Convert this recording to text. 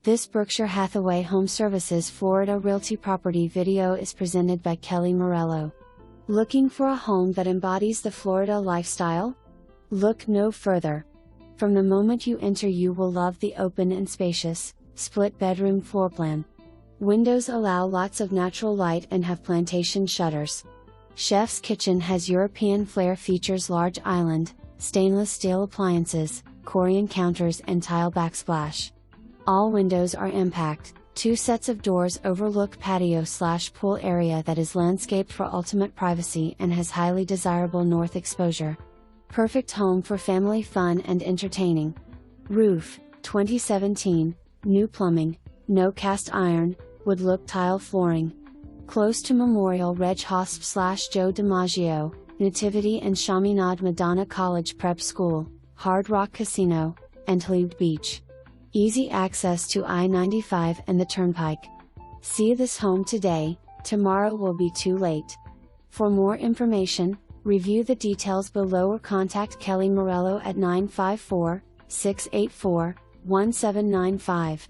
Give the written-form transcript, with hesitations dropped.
This Berkshire Hathaway HomeServices Florida Realty property video is presented by Kelly Morello. Looking for a home that embodies the Florida lifestyle? Look no further. From the moment you enter, you will love the open and spacious, split-bedroom floor plan. Windows allow lots of natural light and have plantation shutters. Chef's kitchen has European flair, features large island, stainless steel appliances, Corian counters and tile backsplash. All windows are impact. 2 sets of doors overlook patio/pool area that is landscaped for ultimate privacy and has highly desirable north exposure. Perfect home for family fun and entertaining. Roof, 2017, new plumbing, no cast iron, wood look tile flooring. Close to Memorial Reg Hosp/Joe DiMaggio, Nativity and Chaminade-Madonna College Prep School, Hard Rock Casino, and Hllywd Beach. Easy access to I-95 and the Turnpike. See this home today, tomorrow will be too late. For more information, review the details below or contact Kelly Morello at 954-684-1795.